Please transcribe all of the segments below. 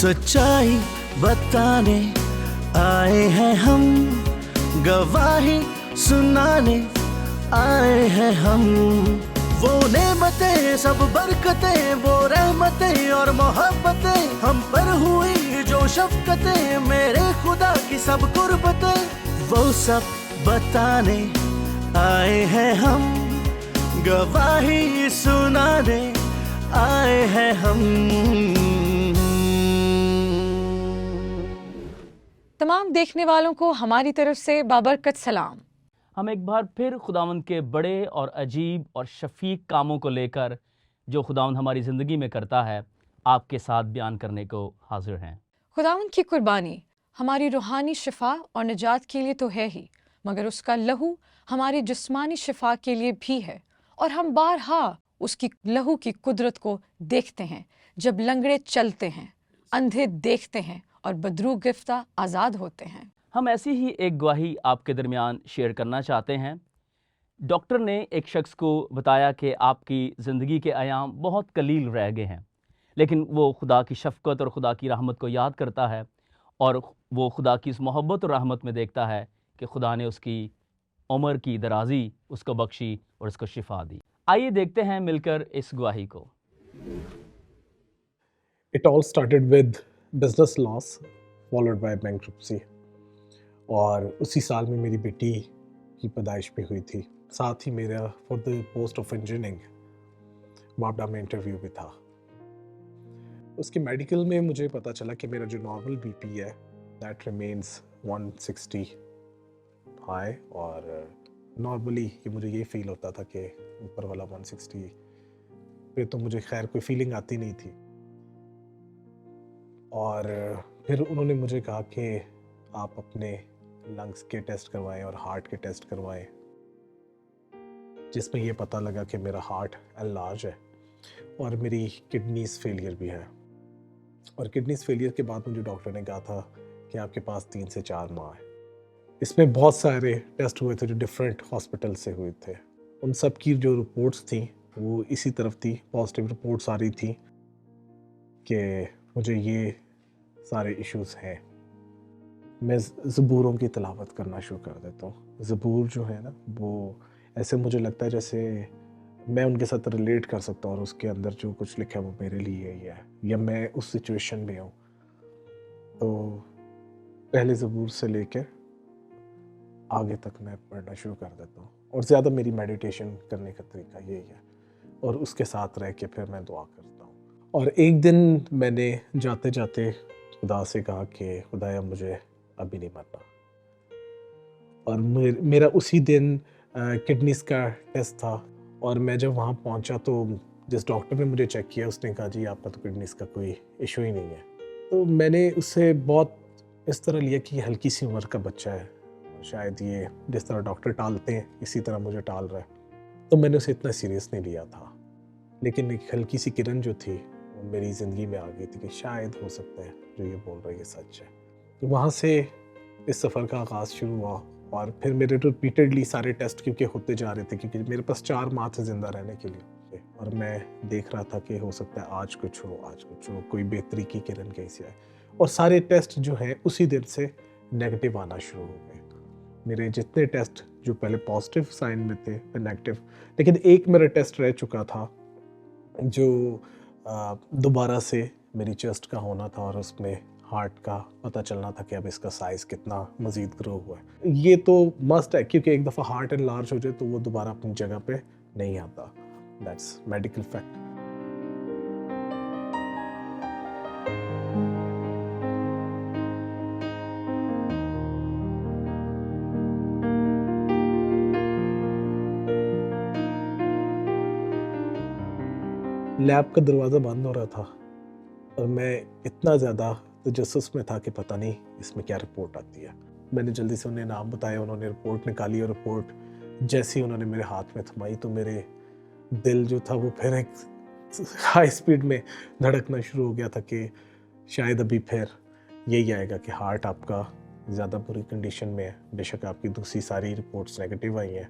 सच्चाई बताने आए हैं हम, गवाही सुनाने आए हैं हम। वो नेमतें सब बरकतें, वो रहमतें और मोहब्बतें हम पर हुई जो शफकतें, मेरे खुदा की सब कुर्बतें, वो सब बताने आए हैं हम, गवाही सुनाने आए हैं हम। तमाम देखने वालों को हमारी तरफ से बाबरकत सलाम। हम एक बार फिर खुदावंद के बड़े और अजीब और शफीक कामों को लेकर जो खुदावंद हमारी ज़िंदगी में करता है आपके साथ बयान करने को हाजिर हैं। खुदावंद की कुर्बानी हमारी रूहानी शिफा और निजात के लिए तो है ही, मगर उसका लहू हमारी जिस्मानी शिफा के लिए भी है। और हम बारहा उसकी लहू की कुदरत को देखते हैं जब लंगड़े चलते हैं, अंधे देखते हैं और बदरू गिरफ्ता आज़ाद होते हैं। हम ऐसी ही एक गवाही आपके दरमियान शेयर करना चाहते हैं। डॉक्टर ने एक शख्स को बताया कि आपकी ज़िंदगी के अयाम बहुत कलील रह गए हैं, लेकिन वो खुदा की शफ़क़त और खुदा की रहमत को याद करता है और वो खुदा की इस मोहब्बत और रहमत में देखता है कि खुदा ने उसकी उम्र की दराज़ी उसको बख्शी और उसको शिफा दी। आइए देखते हैं मिलकर इस गवाही को। It all started with business loss followed by bankruptcy. और उसी साल में मेरी बेटी की पैदाइश भी हुई थी। साथ ही मेरा for the post of engineering वापडा में इंटरव्यू भी था। उसके मेडिकल में मुझे पता चला कि मेरा जो नॉर्मल बीपी है दैट रिमेन्स 160 हाई, और नॉर्मली ये मुझे ये फील होता था कि ऊपर वाला 160 पे तो मुझे खैर कोई फीलिंग आती नहीं थी। और फिर उन्होंने मुझे कहा कि आप अपने लंग्स के टेस्ट करवाएं और हार्ट के टेस्ट करवाएं, जिसमें ये पता लगा कि मेरा हार्ट एनलार्ज है और मेरी किडनीज फेलियर भी है। और किडनीज फेलियर के बाद मुझे डॉक्टर ने कहा था कि आपके पास 3 से 4 माह है। इसमें बहुत सारे टेस्ट हुए थे जो डिफरेंट हॉस्पिटल से हुए थे। उन सब की जो रिपोर्ट्स थी वो इसी तरफ थी, पॉजिटिव रिपोर्ट्स आ रही थी कि मुझे ये सारे इश्यूज़ हैं। मैं ज़बूरों की तिलावत करना शुरू कर देता हूँ। ज़बूर जो है ना, वो ऐसे मुझे लगता है जैसे मैं उनके साथ रिलेट कर सकता हूँ और उसके अंदर जो कुछ लिखा है वो मेरे लिए ही है, या मैं उस सिचुएशन में हूँ। तो पहले ज़बूर से लेकर आगे तक मैं पढ़ना शुरू कर देता हूँ, और ज़्यादा मेरी मेडिटेशन करने का तरीका यही है, और उसके साथ रह के फिर मैं दुआ करता हूँ। और एक दिन मैंने जाते जाते खुदा से कहा कि खुदाया मुझे अभी नहीं मरना। और मेरा उसी दिन किडनीज़ का टेस्ट था, और मैं जब वहाँ पहुँचा तो जिस डॉक्टर ने मुझे चेक किया उसने कहा जी आपका तो किडनीज़ का कोई इशू ही नहीं है। तो मैंने उससे बहुत इस तरह लिया कि हल्की सी उम्र का बच्चा है, शायद ये जिस तरह डॉक्टर टालते हैं इसी तरह मुझे टाल रहा है। तो मैंने उसे इतना सीरियस नहीं लिया था, लेकिन एक हल्की सी किरण जो थी वो मेरी ज़िंदगी में आ गई थी कि शायद हो सकता है जो ये बोल रहा है ये सच है। तो वहाँ से इस सफ़र का आगाज़ शुरू हुआ, और फिर मेरे रिपीटेडली सारे टेस्ट क्योंकि होते जा रहे थे, क्योंकि मेरे पास 4 माह थे ज़िंदा रहने के लिए, और मैं देख रहा था कि हो सकता है आज कुछ हो, कोई बेहतरी की किरण कैसे आए। और सारे टेस्ट जो हैं उसी दिन से नेगेटिव आना शुरू हो गए। मेरे जितने टेस्ट जो पहले पॉजिटिव साइन में थे नेगेटिव, लेकिन एक मेरा टेस्ट रह चुका था जो दोबारा से मेरी चेस्ट का होना था, और उसमें हार्ट का पता चलना था कि अब इसका साइज़ कितना मज़ीद ग्रो हुआ है। ये तो मस्ट है, क्योंकि एक दफ़ा हार्ट एनलार्ज हो जाए तो वो दोबारा अपनी जगह पे नहीं आता। That's medical fact. लैब का दरवाज़ा बंद हो रहा था, और मैं इतना ज़्यादा तजस्सुस में था कि पता नहीं इसमें क्या रिपोर्ट आती है। मैंने जल्दी से उन्हें नाम बताया, उन्होंने रिपोर्ट निकाली, और रिपोर्ट जैसे ही उन्होंने मेरे हाथ में थमाई तो मेरे दिल जो था वो फिर एक हाई स्पीड में धड़कना शुरू हो गया था कि शायद अभी फिर यही आएगा कि हार्ट आपका ज़्यादा बुरी कंडीशन में है। बेशक आपकी दूसरी सारी रिपोर्ट्स नेगेटिव आई हैं।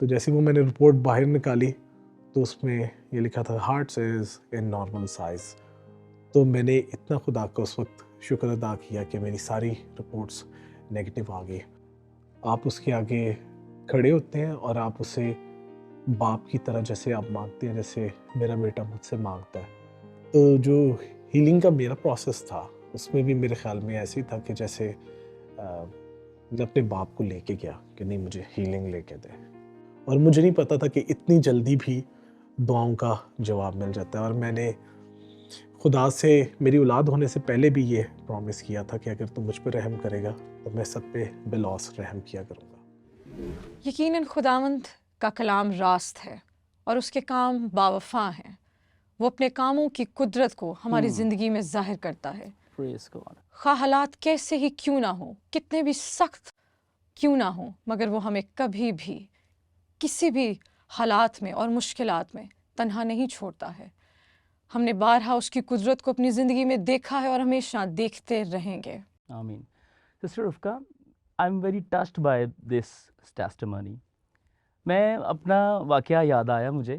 तो जैसे वो मैंने रिपोर्ट बाहर निकाली तो उसमें ये लिखा था heart says in normal size. تو میں نے اتنا خدا کا اس وقت شکر ادا کیا کہ میری ساری رپورٹس نیگیٹو آ گئی. آپ اس کے آگے کھڑے ہوتے ہیں اور آپ اسے باپ کی طرح جیسے آپ مانگتے ہیں، جیسے میرا بیٹا مجھ سے مانگتا ہے. تو جو ہیلنگ کا میرا پروسیس تھا اس میں بھی میرے خیال میں ایسے ہی تھا کہ جیسے میں اپنے باپ کو لے کے گیا کہ نہیں مجھے ہیلنگ لے کے دے. اور مجھے نہیں پتا تھا کہ اتنی جلدی بھی دعاؤں کا جواب مل جاتا ہے. اور میں نے خدا سے میری اولاد ہونے سے پہلے بھی یہ پرومس کیا تھا کہ اگر تو مجھ پہ رحم کرے گا تو میں سب پہ بلاس رحم کیا کروں گا. یقیناً خداوند کا کلام راست ہے اور اس کے کام باوفا ہیں. وہ اپنے کاموں کی قدرت کو ہماری زندگی میں ظاہر کرتا ہے. Praise God. خواہ حالات کیسے ہی کیوں نہ ہوں، کتنے بھی سخت کیوں نہ ہوں، مگر وہ ہمیں کبھی بھی کسی بھی حالات میں اور مشکلات میں تنہا نہیں چھوڑتا ہے. ہم نے بارہا اس کی قدرت کو اپنی زندگی میں دیکھا ہے اور ہمیشہ دیکھتے رہیں گے. آمین. Sister Rifqa, I am very touched by this testimony. میں اپنا واقعہ یاد آیا مجھے.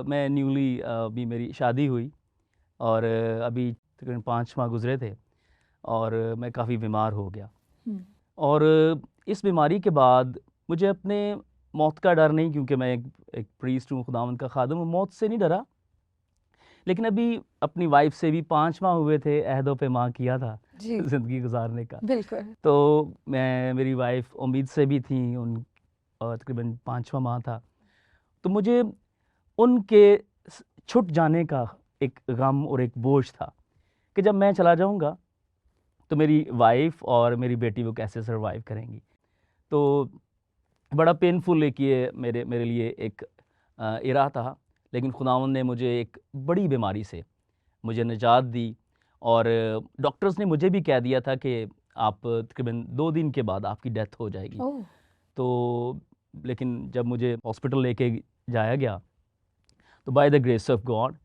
میں نیولی ابھی میری شادی ہوئی اور ابھی تقریباً 5 ماہ گزرے تھے اور میں کافی بیمار ہو گیا. اور اس بیماری کے بعد مجھے اپنے موت کا ڈر نہیں، کیونکہ میں ایک پریسٹ ہوں، خداوند کا خادم ہوں، موت سے نہیں ڈرا. لیکن ابھی اپنی وائف سے بھی 5 ماہ ہوئے تھے عہد و پیمان کیا تھا جی زندگی گزارنے کا. بالکل. تو میری وائف امید سے بھی تھیں، ان تقریباً 5واں ماہ تھا. تو مجھے ان کے چھٹ جانے کا ایک غم اور ایک بوجھ تھا کہ جب میں چلا جاؤں گا تو میری وائف اور میری بیٹی وہ کیسے سروائیو کریں گی. تو بڑا پینفل ایک یہ میرے لیے ایک ایرا تھا. لیکن خداوند نے مجھے ایک بڑی بیماری سے مجھے نجات دی اور ڈاکٹرز نے مجھے بھی کہہ دیا تھا کہ آپ تقریباً 2 دن کے بعد آپ کی ڈیتھ ہو جائے گی. تو لیکن جب مجھے ہاسپٹل لے کے جایا گیا تو by the grace of God,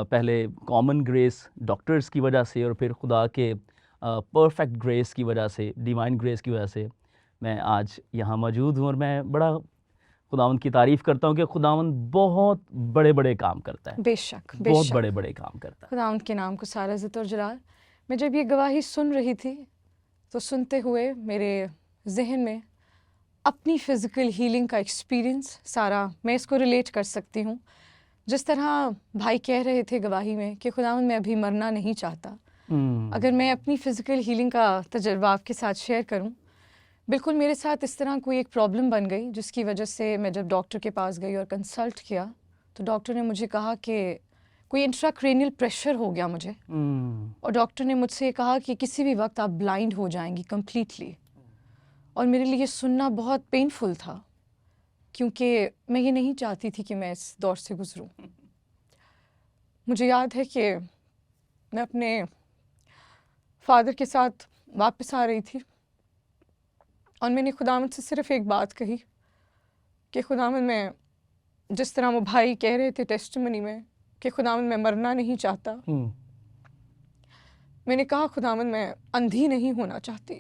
پہلے کامن گریس ڈاکٹرز کی وجہ سے اور پھر خدا کے پرفیکٹ گریس کی وجہ سے، ڈیوائن گریس کی وجہ سے میں آج یہاں موجود ہوں. اور میں بڑا خداوند کی تعریف کرتا ہوں کہ خداوند بہت بڑے بڑے کام کرتا ہے. بے شک بے بہت شک بڑے بڑے کام کرتا ہے. خداوند کے نام کو سارا عزت اور جلال. میں جب یہ گواہی سن رہی تھی تو سنتے ہوئے میرے ذہن میں اپنی فزیکل ہیلنگ کا ایکسپیرینس سارا میں اس کو ریلیٹ کر سکتی ہوں. جس طرح بھائی کہہ رہے تھے گواہی میں کہ خداوند میں ابھی مرنا نہیں چاہتا. اگر میں اپنی فزیکل ہیلنگ کا تجربہ آپ کے ساتھ شیئر کروں، بالکل میرے ساتھ اس طرح کوئی ایک پرابلم بن گئی جس کی وجہ سے میں جب ڈاکٹر کے پاس گئی اور کنسلٹ کیا تو ڈاکٹر نے مجھے کہا کہ کوئی انٹراکرینیل پریشر ہو گیا مجھے. اور ڈاکٹر نے مجھ سے یہ کہا کہ کسی بھی وقت آپ بلائنڈ ہو جائیں گی کمپلیٹلی. اور میرے لیے سننا بہت پینفل تھا کیونکہ میں یہ نہیں چاہتی تھی کہ میں اس دور سے گزروں. مجھے یاد ہے کہ میں اپنے فادر کے ساتھ واپس آ رہی تھی اور میں نے خداوند سے صرف ایک بات کہی کہ خداوند میں جس طرح وہ بھائی کہہ رہے تھے ٹیسٹیمنی میں کہ خداوند میں مرنا نہیں چاہتا، میں نے کہا خداوند میں اندھی نہیں ہونا چاہتی.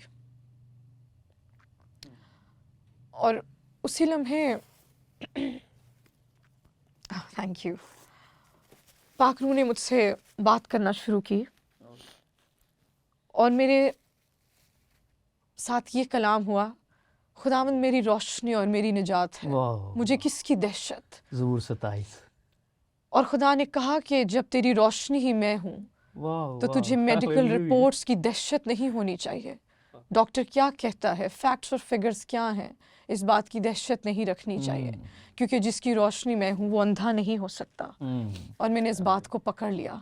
اور اسی لمحے تھینک یو پاک روح نے مجھ سے بات کرنا شروع کی اور میرے ساتھ یہ کلام ہوا، خداوند میری روشنی اور میری نجات ہے، مجھے کس کی دہشت. زبور 27. اور خدا نے کہا کہ جب تیری روشنی ہی میں ہوں تو تجھے میڈیکل رپورٹس کی دہشت نہیں ہونی چاہیے. ڈاکٹر کیا کہتا ہے، فیکٹس اور فگرز کیا ہیں، اس بات کی دہشت نہیں رکھنی چاہیے کیونکہ جس کی روشنی میں ہوں وہ اندھا نہیں ہو سکتا. اور میں نے اس بات کو پکڑ لیا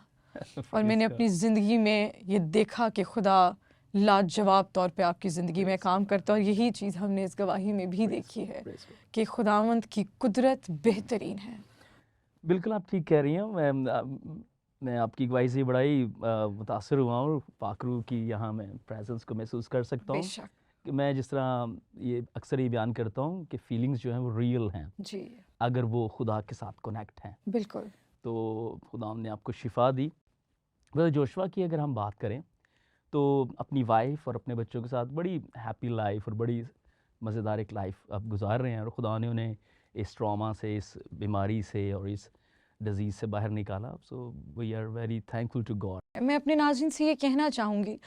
اور میں نے اپنی زندگی میں یہ دیکھا کہ خدا لاجواب طور پہ آپ کی زندگی میں کام کرتا ہے. اور یہی چیز ہم نے اس گواہی میں بھی دیکھی ہے کہ خداوند کی قدرت بہترین ہے. بالکل آپ ٹھیک کہہ رہی ہیں. میں آپ کی گواہی سے بڑا ہی متاثر ہوا ہوں اور پاک روح کی یہاں میں پریزنس کو محسوس کر سکتا ہوں. کہ میں جس طرح یہ اکثر ہی بیان کرتا ہوں کہ فیلنگز جو ہیں وہ ریئل ہیں جی اگر وہ خدا کے ساتھ کنیکٹ ہیں. بالکل. تو خدا نے آپ کو شفا دی. جوشوا کی اگر ہم بات کریں تو اپنی وائف اور اپنے بچوں کے ساتھ بڑی ہیپی لائف اور بڑی مزیدار ایک لائف آپ گزار رہے ہیں. اور خدا نے انہیں اس ٹراما سے، اس بیماری سے اور اس डिजीज़ से बाहर निकाला. So we are very thankful to God. मैं अपने नाज़रीन से ये कहना चाहूँगी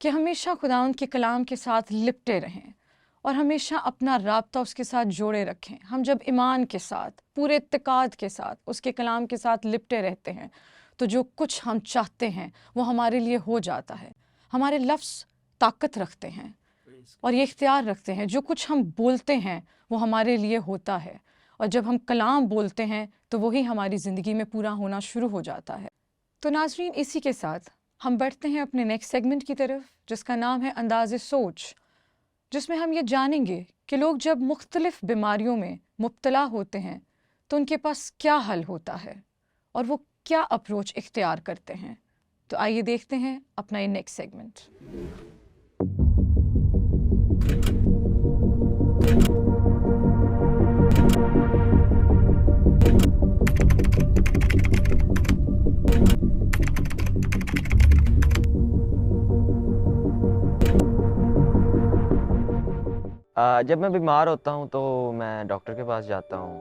कि हमेशा खुदावंद के कलाम के साथ लिपटे रहें और हमेशा अपना राब्ता उसके साथ जोड़े रखें. हम जब ईमान के साथ, पूरे इत्तेकाद के साथ उसके कलाम के साथ लिपटे रहते हैं तो जो कुछ हम चाहते हैं वो हमारे लिए हो जाता है. हमारे लफ्ज़ ताकत रखते हैं और ये इख्तियार रखते हैं. जो कुछ हम बोलते हैं वो हमारे लिए होता है, और जब हम कलाम बोलते हैं तो वही हमारी ज़िंदगी में पूरा होना शुरू हो जाता है. तो नाज़रीन, इसी के साथ हम बढ़ते हैं अपने नेक्स्ट सेगमेंट की तरफ, जिसका नाम है अंदाज़े सोच, जिसमें हम ये जानेंगे कि लोग जब मुख्तलिफ़ बीमारियों में मुब्तला होते हैं तो उनके पास क्या हल होता है और वो क्या अप्रोच इख्तियार करते हैं. तो आइए देखते हैं अपना ये नेक्स्ट सेगमेंट. जब मैं बीमार होता हूँ तो मैं डॉक्टर के पास जाता हूँ,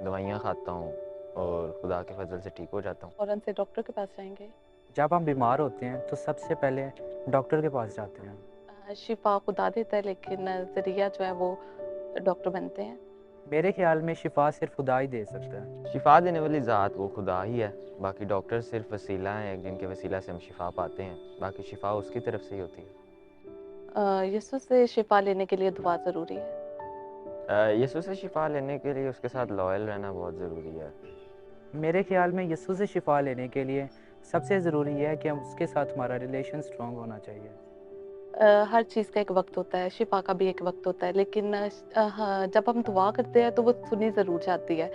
दवाइयाँ खाता हूँ और खुदा के फजल से ठीक हो जाता हूँ. फ़ौरन से डॉक्टर के पास जाएंगे. जब हम बीमार होते हैं तो सबसे पहले डॉक्टर के पास जाते हैं. शिफा खुदा देता है, लेकिन ज़रिया जो है वो डॉक्टर बनते हैं. मेरे ख्याल में शिफा सिर्फ खुदा ही दे सकता है. शिफा देने वाली ज़ात वो खुदा ही है, बाकी डॉक्टर सिर्फ वसीला हैं जिनके वसीला से हम शिफा पाते हैं. बाकी शिफा उसकी तरफ से ही होती है. यीशु से शिफा लेने के लिए दुआ ज़रूरी है. यीशु से शिफा लेने के लिए उसके साथ लॉयल रहना बहुत ज़रूरी है. मेरे ख्याल में यीशु से शिफा लेने के लिए सबसे ज़रूरी है कि हम उसके साथ हमारा रिलेशन स्ट्रॉन्ग होना चाहिए. हर चीज़ का एक वक्त होता है, शिफा का भी एक वक्त होता है, लेकिन जब हम दुआ करते हैं तो वो सुनी ज़रूर जाती है,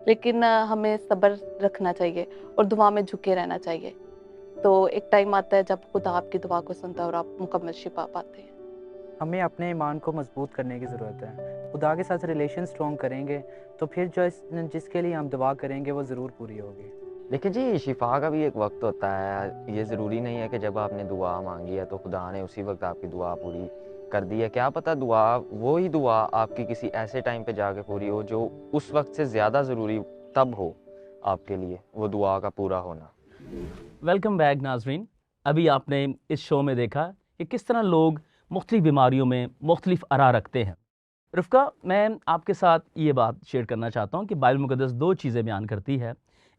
लेकिन हमें सब्र रखना चाहिए और दुआ में झुके रहना चाहिए. तो एक टाइम आता है जब खुदा आपकी दुआ को सुनता है और आप मुकम्मल शिफा पाते हैं. हमें अपने ईमान को मजबूत करने की ज़रूरत है. खुदा के साथ रिलेशन स्ट्रॉन्ग करेंगे तो फिर जिसके लिए हम दुआ करेंगे वो ज़रूर पूरी होगी. देखिए जी, शिफा का भी एक वक्त होता है. ये ज़रूरी नहीं है कि जब आपने दुआ मांगी है तो खुदा ने उसी वक्त आपकी दुआ पूरी कर दी है. क्या पता वो ही दुआ आपकी किसी ऐसे टाइम पे जाके पूरी हो जो उस वक्त से ज़्यादा ज़रूरी तब हो आपके लिए, वो दुआ का पूरा होना. वेलकम बैक नाजरीन. अभी आपने इस शो में देखा कि किस तरह लोग मुख्तलिफ बीमारियों में मुख्तलिफ आरा रखते हैं. रफ़्का, मैं आपके साथ ये बात शेयर करना चाहता हूँ कि बाइबल मुक़द्दस दो चीज़ें बयान करती है.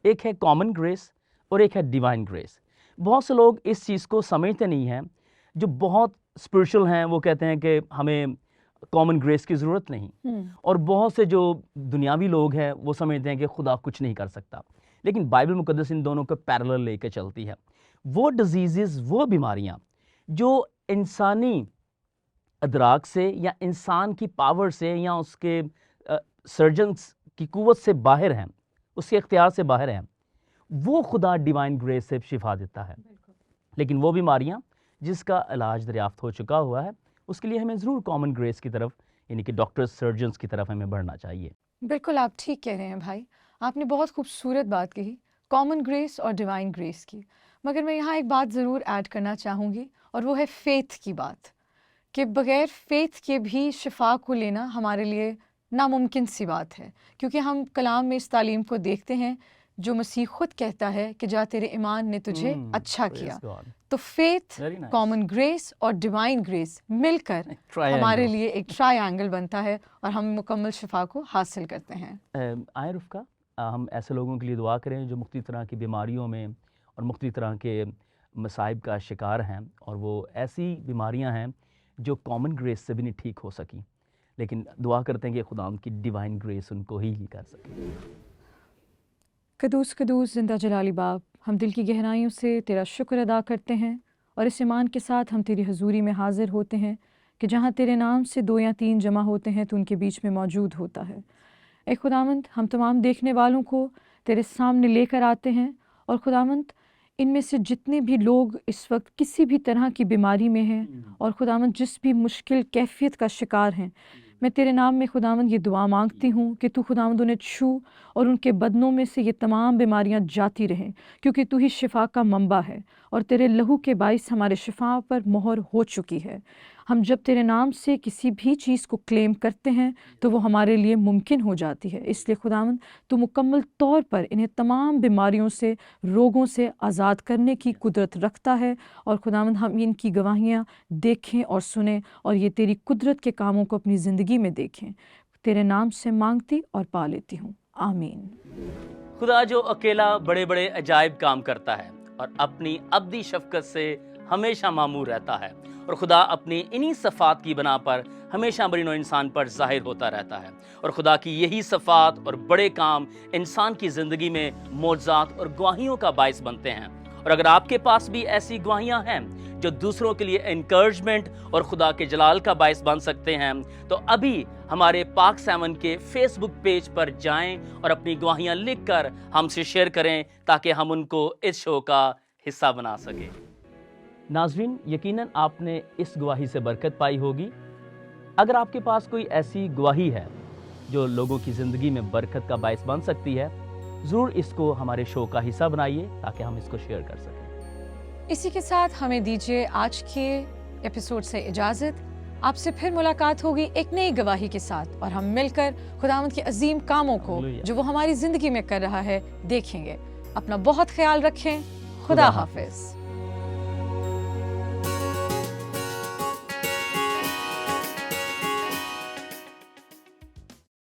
एक है कॉमन ग्रेस और एक है डिवाइन ग्रेस. बहुत से लोग इस चीज़ को समझते नहीं हैं. जो बहुत स्पिरिचुअल हैं वो कहते हैं कि हमें कॉमन ग्रेस की ज़रूरत नहीं, और बहुत से जो दुनियावी लोग हैं वो समझते हैं कि खुदा कुछ नहीं कर सकता. लेकिन बाइबल मुक़द्दस इन दोनों को पैरेलल लेकर चलती है. वो डिजीज़, वो बीमारियाँ जो इंसानी अदराक से या इंसान की पावर से या उसके सर्जन्स की कुव्वत से बाहर हैं, उसके इख्तियार से बाहर हैं, वो खुदा डिवाइन ग्रेस से शिफा देता है. लेकिन वो बीमारियाँ जिसका इलाज दरियाफ्त हो चुका हुआ है, उसके लिए हमें ज़रूर कॉमन ग्रेस की तरफ, यानी कि डॉक्टर्स, सर्जन्स की तरफ हमें बढ़ना चाहिए. बिल्कुल, आप ठीक कह रहे हैं भाई. आपने बहुत खूबसूरत बात कही, कॉमन ग्रेस और डिवाइन ग्रेस की. मगर मैं यहाँ एक बात ज़रूर ऐड करना चाहूँगी, और वो है फ़ेथ की बात, कि बग़ैर फ़ेथ के भी शिफा को लेना हमारे लिए नामुमकिन सी बात है. क्योंकि हम कलाम में इस तालीम को देखते हैं जो मसीह खुद कहता है कि जा तेरे ईमान ने तुझे अच्छा किया. तो फ़ेथ, कॉमन ग्रेस और डिवाइन ग्रेस मिलकर हमारे लिए एक ट्रायंगल बनता है और हम मुकम्मल शिफा को हासिल करते हैं. आए रुफ़का, हम ऐसे लोगों के लिए दुआ करें जो मुख्तलिफ़ तरह की बीमारियों में और मुख्तलिफ़ तरह के मसाइब का शिकार हैं, और वो ऐसी बीमारियां हैं जो कॉमन ग्रेस से भी नहीं ठीक हो सकी. लेकिन दुआ करते हैं कि खुदा की डिवाइन ग्रेस उनको ही कर सके. कदूस कदूस ज़िंदा जलाली बाप, हम दिल की गहराइयों से तेरा शुक्र अदा करते हैं और इस ईमान के साथ हम तेरी हजूरी में हाजिर होते हैं कि जहाँ तेरे नाम से 2 या 3 जमा होते हैं तो उनके बीच में मौजूद होता है. ए खुदावंद, हम तमाम देखने वालों को तेरे सामने लेकर आते हैं, और खुदावंद इनमें से जितने भी लोग इस वक्त किसी भी तरह की बीमारी में हैं और खुदावंद जिस भी मुश्किल कैफियत का शिकार हैं, मैं तेरे नाम में खुदावंद ये दुआ मांगती हूँ कि तू खुदावंद उन्हें छू और उनके बदनों में से ये तमाम बीमारियाँ जाती रहें, क्योंकि तू ही शिफा का मंबा है और तेरे लहू के बाइस हमारे शिफा पर मोहर हो चुकी है. ہم جب تیرے نام سے کسی بھی چیز کو کلیم کرتے ہیں تو وہ ہمارے لیے ممکن ہو جاتی ہے۔ اس لیے خداوند تو مکمل طور پر انہیں تمام بیماریوں سے، روگوں سے آزاد کرنے کی قدرت رکھتا ہے، اور خداوند ہم ان کی گواہیاں دیکھیں اور سنیں اور یہ تیری قدرت کے کاموں کو اپنی زندگی میں دیکھیں۔ تیرے نام سے مانگتی اور پا لیتی ہوں، آمین۔ خدا جو اکیلا بڑے بڑے عجائب کام کرتا ہے اور اپنی ابدی شفقت سے ہمیشہ معمور رہتا ہے، اور خدا اپنی انہی صفات کی بنا پر ہمیشہ بنی نوع انسان پر ظاہر ہوتا رہتا ہے، اور خدا کی یہی صفات اور بڑے کام انسان کی زندگی میں معجزات اور گواہیوں کا باعث بنتے ہیں۔ اور اگر آپ کے پاس بھی ایسی گواہیاں ہیں جو دوسروں کے لیے انکریجمنٹ اور خدا کے جلال کا باعث بن سکتے ہیں، تو ابھی ہمارے پاک 7 کے فیس بک پیج پر جائیں اور اپنی گواہیاں لکھ کر ہم سے شیئر کریں تاکہ ہم ان کو اس شو کا حصہ بنا سکیں۔ ناظرین، یقیناً آپ نے اس گواہی سے برکت پائی ہوگی۔ اگر آپ کے پاس کوئی ایسی گواہی ہے جو لوگوں کی زندگی میں برکت کا باعث بن سکتی ہے، ضرور اس کو ہمارے شو کا حصہ بنائیے تاکہ ہم اس کو شیئر کر سکیں۔ اسی کے ساتھ ہمیں دیجیے آج کے ایپیسوڈ سے اجازت۔ آپ سے پھر ملاقات ہوگی ایک نئی گواہی کے ساتھ، اور ہم مل کر خداوند کے عظیم کاموں کو جو وہ ہماری زندگی میں کر رہا ہے دیکھیں گے۔ اپنا بہت خیال رکھیں۔ خدا حافظ۔